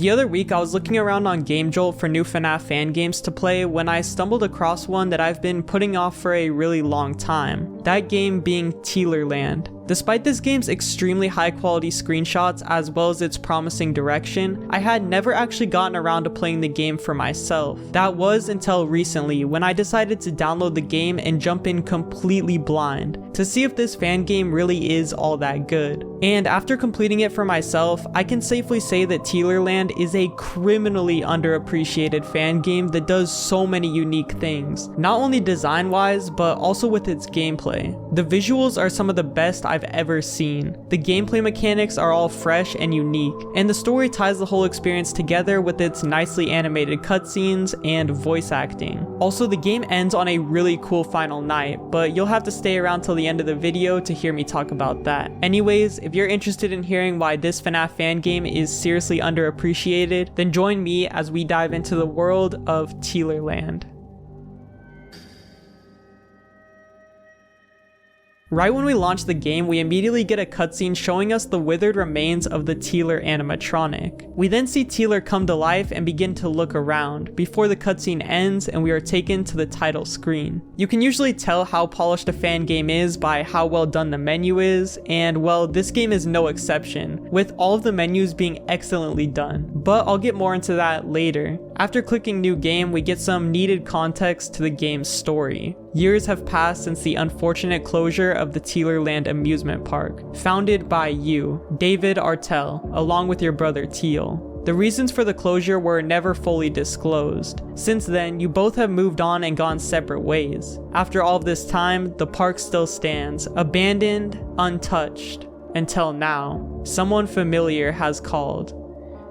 The other week, I was looking around on GameJolt for new FNAF fan games to play when I stumbled across one that I've been putting off for a really long time. That game being Tealerland. Despite this game's extremely high quality screenshots as well as its promising direction, I had never actually gotten around to playing the game for myself. That was until recently when I decided to download the game and jump in completely blind to see if this fan game really is all that good. And after completing it for myself, I can safely say that Tealerland is a criminally underappreciated fan game that does so many unique things, not only design wise but also with its gameplay. The visuals are some of the best I've ever seen. The gameplay mechanics are all fresh and unique, and the story ties the whole experience together with its nicely animated cutscenes and voice acting. Also, the game ends on a really cool final night, but you'll have to stay around till the end of the video to hear me talk about that. Anyways, if you're interested in hearing why this FNAF fan game is seriously underappreciated, then join me as we dive into the world of Tealerland. Right when we launch the game, we immediately get a cutscene showing us the withered remains of the Tealer animatronic. We then see Tealer come to life and begin to look around, before the cutscene ends and we are taken to the title screen. You can usually tell how polished a fan game is by how well done the menu is, and well, this game is no exception, with all of the menus being excellently done, but I'll get more into that later. After clicking new game, we get some needed context to the game's story. Years have passed since the unfortunate closure of the Tealerland amusement park, founded by you, David Artell, along with your brother Teal. The reasons for the closure were never fully disclosed. Since then, you both have moved on and gone separate ways. After all of this time, the park still stands, abandoned, untouched, until now. Someone familiar has called.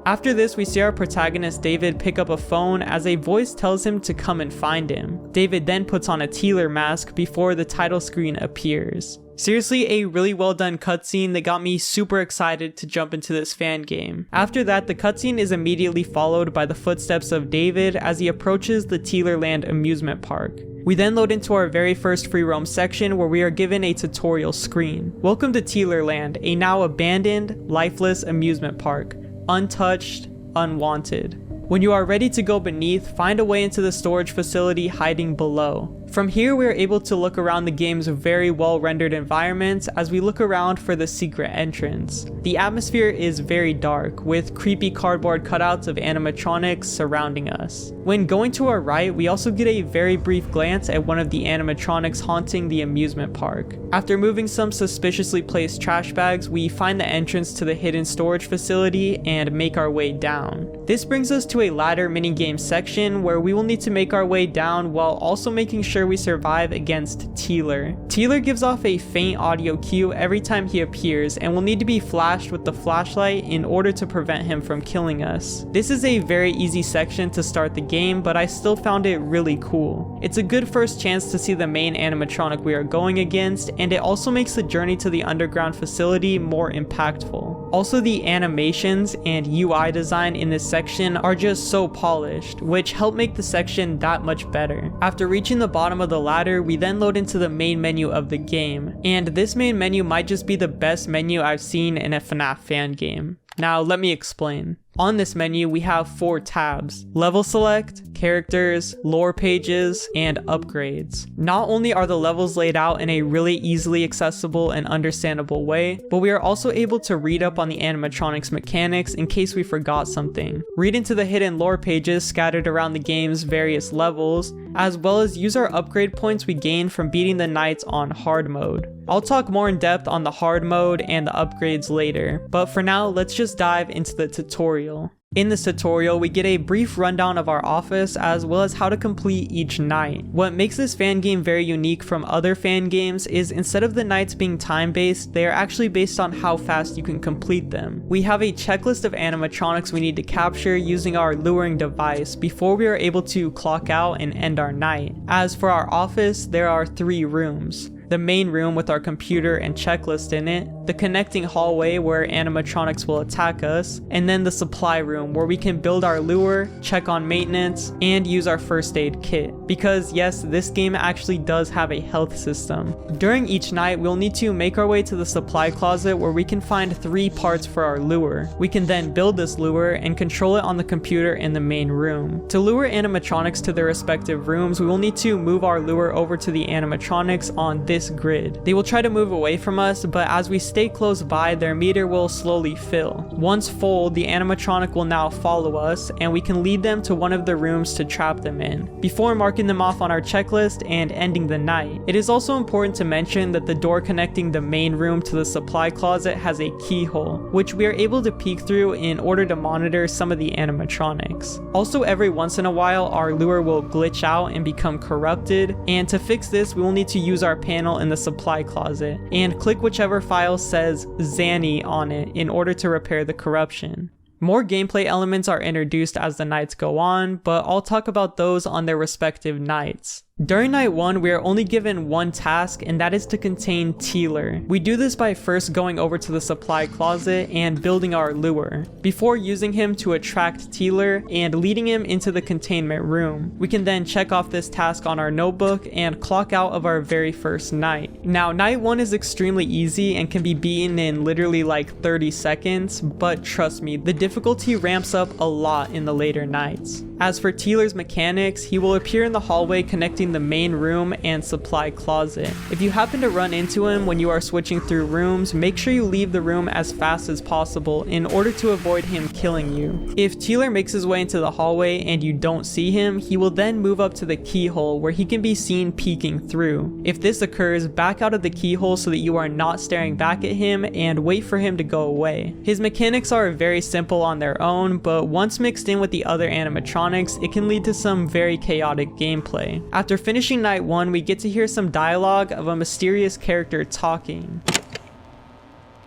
After this, we see our protagonist David pick up a phone as a voice tells him to come and find him. David then puts on a Tealer mask before the title screen appears. Seriously, a really well done cutscene that got me super excited to jump into this fan game. After that, the cutscene is immediately followed by the footsteps of David as he approaches the Tealerland amusement park. We then load into our very first free roam section where we are given a tutorial screen. Welcome to Tealerland, a now abandoned, lifeless amusement park. Untouched, unwanted. When you are ready to go beneath, find a way into the storage facility hiding below. From here, we are able to look around the game's very well rendered environments as we look around for the secret entrance. The atmosphere is very dark, with creepy cardboard cutouts of animatronics surrounding us. When going to our right, we also get a very brief glance at one of the animatronics haunting the amusement park. After moving some suspiciously placed trash bags, we find the entrance to the hidden storage facility and make our way down. This brings us to a ladder minigame section where we will need to make our way down while also making sure we survive against Tealer. Tealer gives off a faint audio cue every time he appears and will need to be flashed with the flashlight in order to prevent him from killing us. This is a very easy section to start the game, but I still found it really cool. It's a good first chance to see the main animatronic we are going against, and it also makes the journey to the underground facility more impactful. Also, the animations and UI design in this section are just so polished, which help make the section that much better. After reaching the bottom of the ladder, we then load into the main menu of the game, and this main menu might just be the best menu I've seen in a FNAF fan game. Now let me explain. On this menu, we have 4 tabs: level select, characters, lore pages, and upgrades. Not only are the levels laid out in a really easily accessible and understandable way, but we are also able to read up on the animatronics mechanics in case we forgot something, read into the hidden lore pages scattered around the game's various levels, as well as use our upgrade points we gain from beating the knights on hard mode. I'll talk more in depth on the hard mode and the upgrades later, but for now, let's just dive into the tutorial. In this tutorial, we get a brief rundown of our office as well as how to complete each night. What makes this fan game very unique from other fan games is instead of the nights being time-based, they are actually based on how fast you can complete them. We have a checklist of animatronics we need to capture using our luring device before we are able to clock out and end our night. As for our office, there are 3 rooms. The main room with our computer and checklist in it, the connecting hallway where animatronics will attack us, and then the supply room where we can build our lure, check on maintenance, and use our first aid kit. Because yes, this game actually does have a health system. During each night, we'll need to make our way to the supply closet where we can find 3 parts for our lure. We can then build this lure and control it on the computer in the main room. To lure animatronics to their respective rooms, we will need to move our lure over to the animatronics on this grid. They will try to move away from us, but as we stay close by, their meter will slowly fill. Once full, the animatronic will now follow us, and we can lead them to one of the rooms to trap them in, before marking them off on our checklist and ending the night. It is also important to mention that the door connecting the main room to the supply closet has a keyhole, which we are able to peek through in order to monitor some of the animatronics. Also, every once in a while, our lure will glitch out and become corrupted, and to fix this, we will need to use our panel in the supply closet and click whichever file says Zanny on it in order to repair the corruption. More gameplay elements are introduced as the nights go on, but I'll talk about those on their respective nights. During night 1, we are only given one task, and that is to contain Tealer. We do this by first going over to the supply closet and building our lure, before using him to attract Tealer and leading him into the containment room. We can then check off this task on our notebook and clock out of our very first night. Now, night 1 is extremely easy and can be beaten in literally like 30 seconds, but trust me, the difficulty ramps up a lot in the later nights. As for Tealer's mechanics, he will appear in the hallway connecting the main room and supply closet. If you happen to run into him when you are switching through rooms, make sure you leave the room as fast as possible in order to avoid him killing you. If Tealer makes his way into the hallway and you don't see him, he will then move up to the keyhole where he can be seen peeking through. If this occurs, back out of the keyhole so that you are not staring back at him and wait for him to go away. His mechanics are very simple on their own, but once mixed in with the other animatronics, it can lead to some very chaotic gameplay. After finishing night 1, we get to hear some dialogue of a mysterious character talking.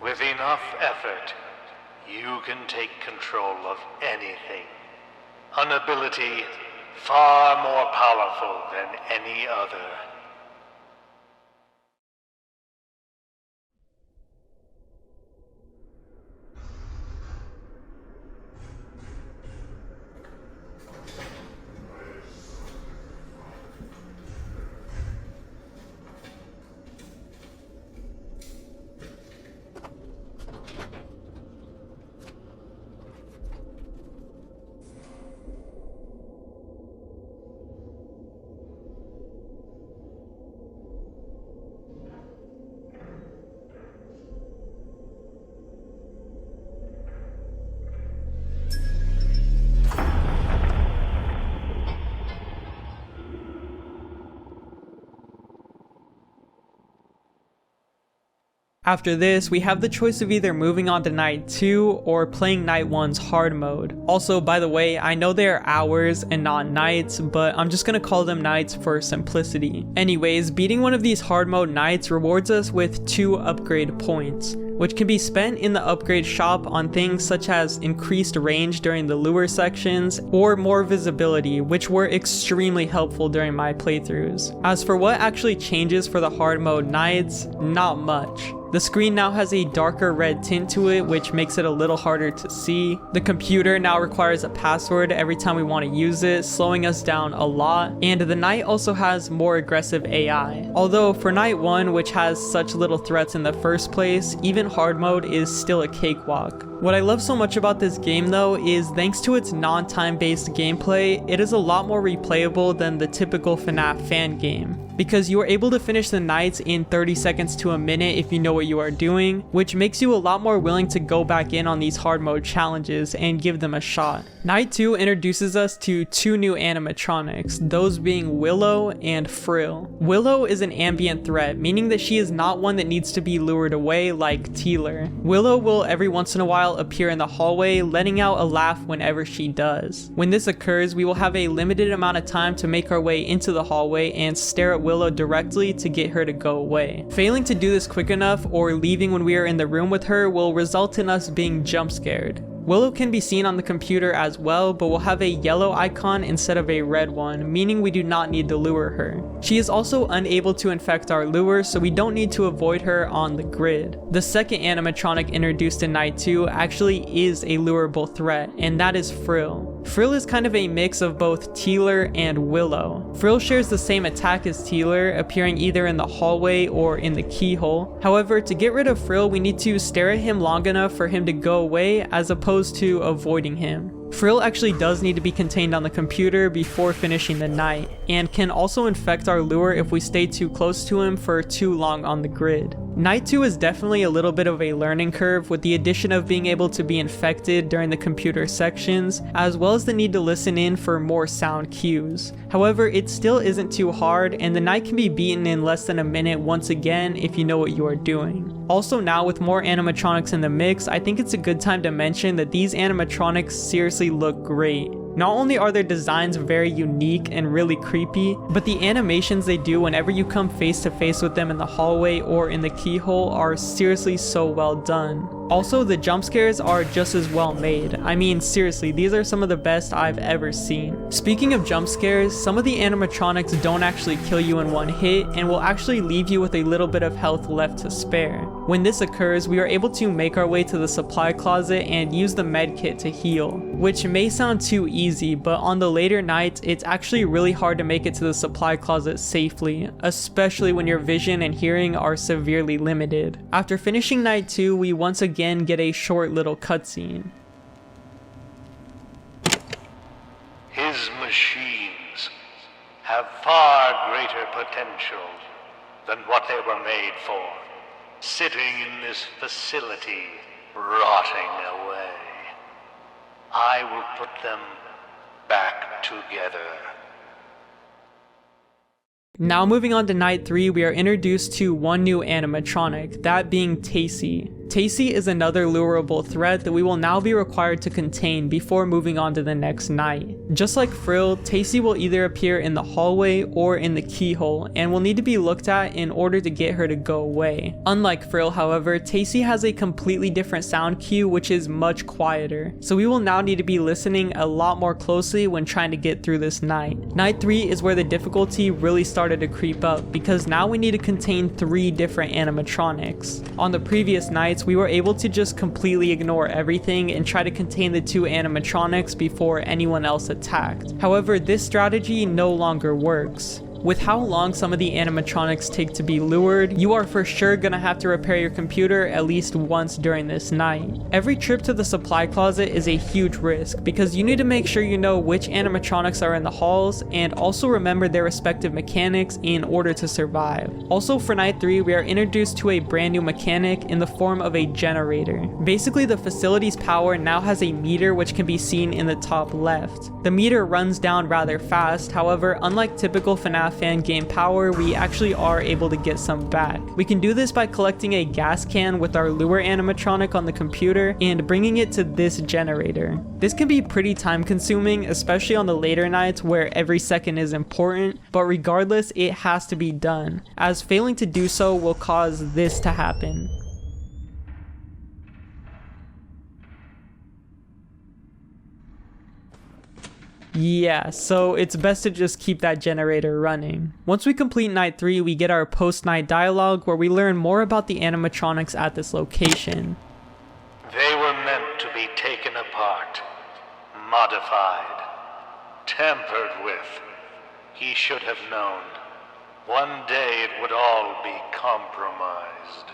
With enough effort, you can take control of anything. An ability far more powerful than any other. After this, we have the choice of either moving on to night 2 or playing night 1's hard mode. Also, by the way, I know they are hours and not nights, but I'm just gonna call them nights for simplicity. Anyways, beating one of these hard mode nights rewards us with 2 upgrade points, which can be spent in the upgrade shop on things such as increased range during the lure sections or more visibility, which were extremely helpful during my playthroughs. As for what actually changes for the hard mode nights, not much. The screen now has a darker red tint to it, which makes it a little harder to see. The computer now requires a password every time we want to use it, slowing us down a lot. And the night also has more aggressive AI. Although for night 1, which has such little threats in the first place, even hard mode is still a cakewalk. What I love so much about this game though is thanks to its non-time based gameplay, it is a lot more replayable than the typical FNAF fan game, because you are able to finish the nights in 30 seconds to a minute if you know what you are doing, which makes you a lot more willing to go back in on these hard mode challenges and give them a shot. Night 2 introduces us to 2 new animatronics, those being Willow and Frill. Willow is an ambient threat, meaning that she is not one that needs to be lured away like Tealer. Willow will every once in a while appear in the hallway, letting out a laugh whenever she does. When this occurs, we will have a limited amount of time to make our way into the hallway and stare at Willow directly to get her to go away. Failing to do this quick enough or leaving when we are in the room with her will result in us being jump scared. Willow can be seen on the computer as well, but will have a yellow icon instead of a red one, meaning we do not need to lure her. She is also unable to infect our lure, so we don't need to avoid her on the grid. The second animatronic introduced in Night 2 actually is a lureable threat, and that is Frill. Frill is kind of a mix of both Tealer and Willow. Frill shares the same attack as Tealer, appearing either in the hallway or in the keyhole. However, to get rid of Frill, we need to stare at him long enough for him to go away as opposed to avoiding him. Frill actually does need to be contained on the computer before finishing the night, and can also infect our lure if we stay too close to him for too long on the grid. Night 2 is definitely a little bit of a learning curve, with the addition of being able to be infected during the computer sections, as well as the need to listen in for more sound cues. However, it still isn't too hard, and the night can be beaten in less than a minute once again if you know what you are doing. Also, now with more animatronics in the mix, I think it's a good time to mention that these animatronics seriously look great. Not only are their designs very unique and really creepy, but the animations they do whenever you come face to face with them in the hallway or in the keyhole are seriously so well done. Also, the jump scares are just as well made. I mean, seriously, these are some of the best I've ever seen. Speaking of jump scares, some of the animatronics don't actually kill you in one hit and will actually leave you with a little bit of health left to spare. When this occurs, we are able to make our way to the supply closet and use the med kit to heal, which may sound too easy, but on the later nights, it's actually really hard to make it to the supply closet safely, especially when your vision and hearing are severely limited. After finishing Night 2, we once again get a short little cutscene. His machines have far greater potential than what they were made for, sitting in this facility, rotting away. I will put them back together. Now moving on to Night 3, we are introduced to one new animatronic, that being Tacy. Tacy is another lureable threat that we will now be required to contain before moving on to the next night. Just like Frill, Tacy will either appear in the hallway or in the keyhole, and will need to be looked at in order to get her to go away. Unlike Frill, however, Tacy has a completely different sound cue which is much quieter, so we will now need to be listening a lot more closely when trying to get through this night. Night 3 is where the difficulty really started to creep up, because now we need to contain 3 different animatronics. On the previous nights, we were able to just completely ignore everything and try to contain the 2 animatronics before anyone else attacked. However, this strategy no longer works. With how long some of the animatronics take to be lured, you are for sure gonna have to repair your computer at least once during this night. Every trip to the supply closet is a huge risk, because you need to make sure you know which animatronics are in the halls, and also remember their respective mechanics in order to survive. Also, for Night 3, we are introduced to a brand new mechanic in the form of a generator. Basically, the facility's power now has a meter which can be seen in the top left. The meter runs down rather fast, however, unlike typical FNAF fan game power, we actually are able to get some back. We can do this by collecting a gas can with our lure animatronic on the computer and bringing it to this generator. This can be pretty time consuming, especially on the later nights where every second is important, but regardless, it has to be done, as failing to do so will cause this to happen. Yeah, so it's best to just keep that generator running. Once we complete Night 3, we get our post-night dialogue where we learn more about the animatronics at this location. They were meant to be taken apart, modified, tampered with. He should have known. One day it would all be compromised.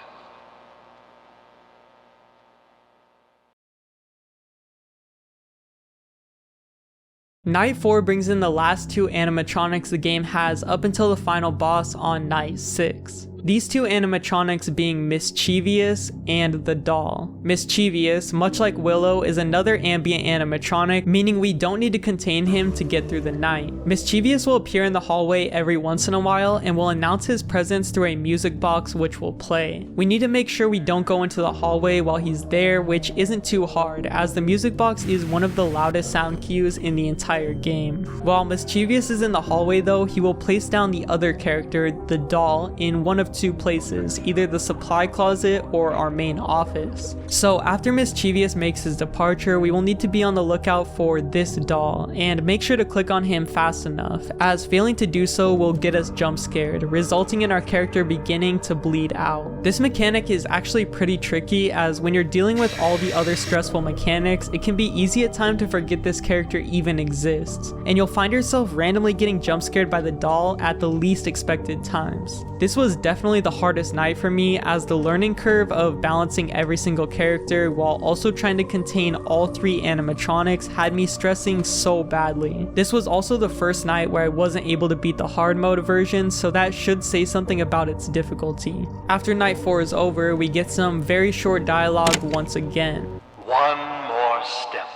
Night 4 brings in the last 2 animatronics the game has up until the final boss on Night 6. These 2 animatronics being Mischievous and the Doll. Mischievous, much like Willow, is another ambient animatronic, meaning we don't need to contain him to get through the night. Mischievous will appear in the hallway every once in a while and will announce his presence through a music box which will play. We need to make sure we don't go into the hallway while he's there, which isn't too hard, as the music box is one of the loudest sound cues in the entire game. While Mischievous is in the hallway though, he will place down the other character, the Doll, in one of of two places, either the supply closet or our main office. So after Mischievous makes his departure, we will need to be on the lookout for this doll, and make sure to click on him fast enough, as failing to do so will get us jump scared, resulting in our character beginning to bleed out. This mechanic is actually pretty tricky, as when you're dealing with all the other stressful mechanics, it can be easy at times to forget this character even exists, and you'll find yourself randomly getting jump scared by the doll at the least expected times. This was definitely the hardest night for me, as the learning curve of balancing every single character while also trying to contain all three animatronics had me stressing so badly. This was also the first night where I wasn't able to beat the hard mode version, so that should say something about its difficulty. After night 4 is over, we get some very short dialogue once again. One more step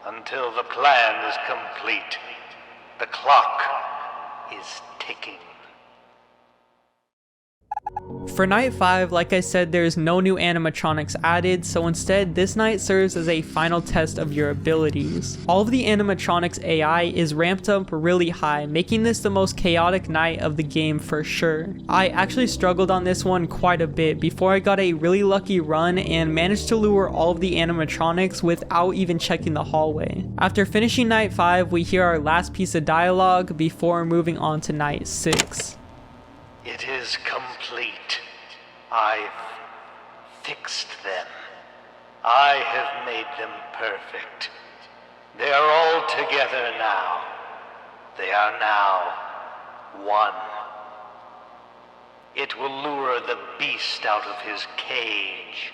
until the plan is complete. The clock is ticking. For night 5, like I said, there's no new animatronics added, so instead this night serves as a final test of your abilities. All of the animatronics AI is ramped up really high, making this the most chaotic night of the game for sure. I actually struggled on this one quite a bit before I got a really lucky run and managed to lure all of the animatronics without even checking the hallway. After finishing night 5, we hear our last piece of dialogue before moving on to night 6. It is complete. I've fixed them. I have made them perfect. They are all together now. They are now one. It will lure the beast out of his cage.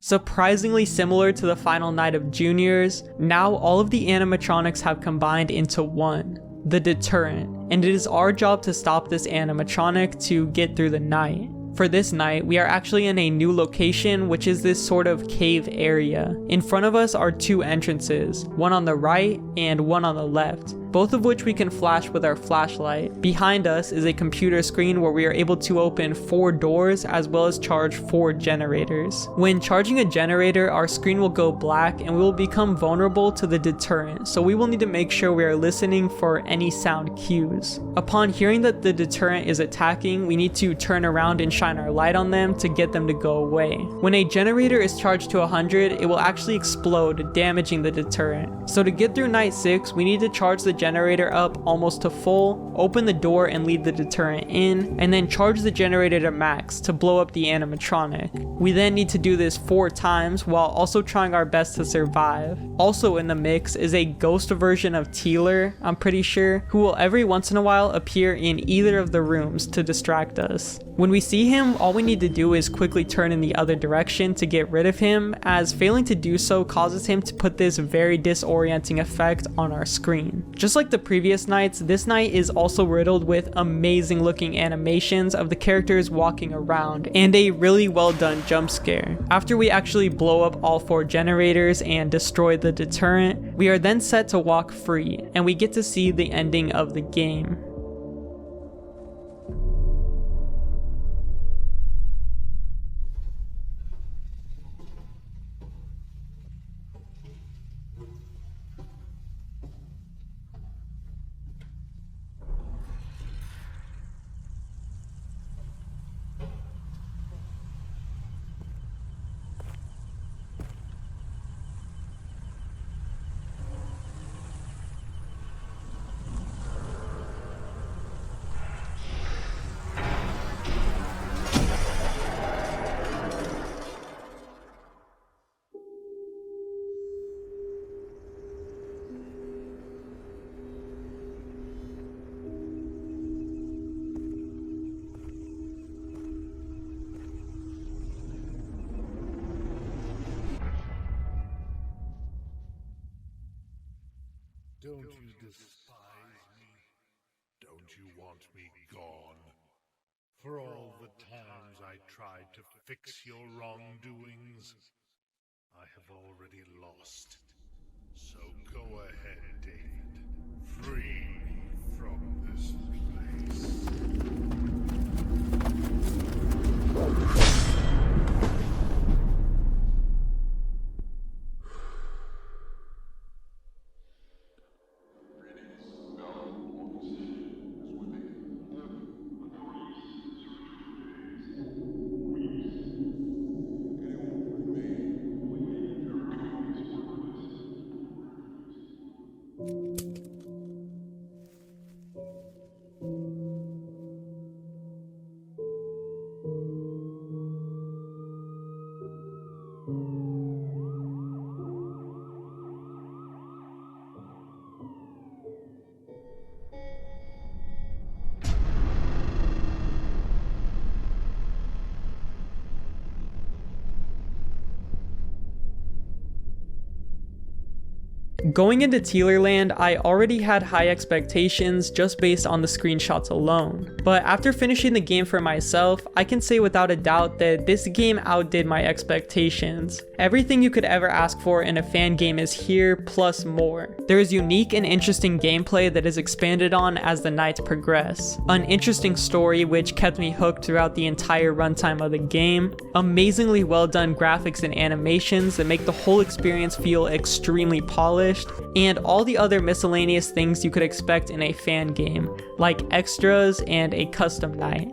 Surprisingly similar to the final night of Juniors, now all of the animatronics have combined into one, the deterrent, and it is our job to stop this animatronic to get through the night. For this night, we are actually in a new location, which is this sort of cave area. In front of us are two entrances, one on the right and one on the left, both of which we can flash with our flashlight. Behind us is a computer screen where we are able to open 4 doors as well as charge 4 generators. When charging a generator, our screen will go black and we will become vulnerable to the deterrent, so we will need to make sure we are listening for any sound cues. Upon hearing that the deterrent is attacking, we need to turn around and shine our light on them to get them to go away. When a generator is charged to 100, it will actually explode, damaging the deterrent. So to get through night 6, we need to charge the generator up almost to full, open the door and lead the deterrent in, and then charge the generator to max to blow up the animatronic. We then need to do this 4 times while also trying our best to survive. Also in the mix is a ghost version of Tealer, I'm pretty sure, who will every once in a while appear in either of the rooms to distract us. When we see him, all we need to do is quickly turn in the other direction to get rid of him, as failing to do so causes him to put this very disorienting effect on our screen. Just like the previous nights, this night is also riddled with amazing looking animations of the characters walking around, and a really well done jump scare. After we actually blow up all 4 generators and destroy the deterrent, we are then set to walk free, and we get to see the ending of the game. Don't you despise me? Don't you want me gone? For all the times I tried to fix your wrongdoings, I have already lost. So go ahead, David. Free me from this place. Going into Tealerland, I already had high expectations just based on the screenshots alone, but after finishing the game for myself, I can say without a doubt that this game outdid my expectations. Everything you could ever ask for in a fan game is here, plus more. There is unique and interesting gameplay that is expanded on as the nights progress, an interesting story which kept me hooked throughout the entire runtime of the game, amazingly well done graphics and animations that make the whole experience feel extremely polished, and all the other miscellaneous things you could expect in a fan game, like extras and a custom night.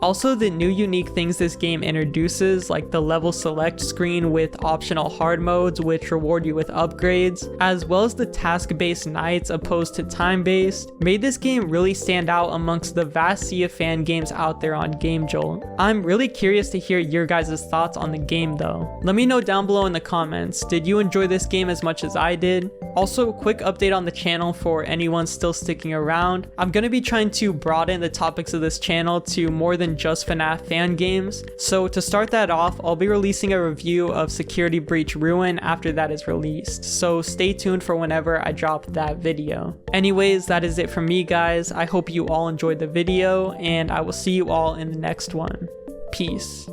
Also, the new unique things this game introduces, like the level select screen with optional hard modes which reward you with upgrades, as well as the task-based nights opposed to time-based, made this game really stand out amongst the vast sea of fan games out there on GameJolt. I'm really curious to hear your guys' thoughts on the game though. Let me know down below in the comments, did you enjoy this game as much as I did? Also, a quick update on the channel for anyone still sticking around. I'm going to be trying to broaden the topics of this channel to more than just FNAF fan games. So to start that off, I'll be releasing a review of Security Breach Ruin after that is released. So stay tuned for whenever I drop that video. Anyways, that is it from me guys. I hope you all enjoyed the video and I will see you all in the next one. Peace.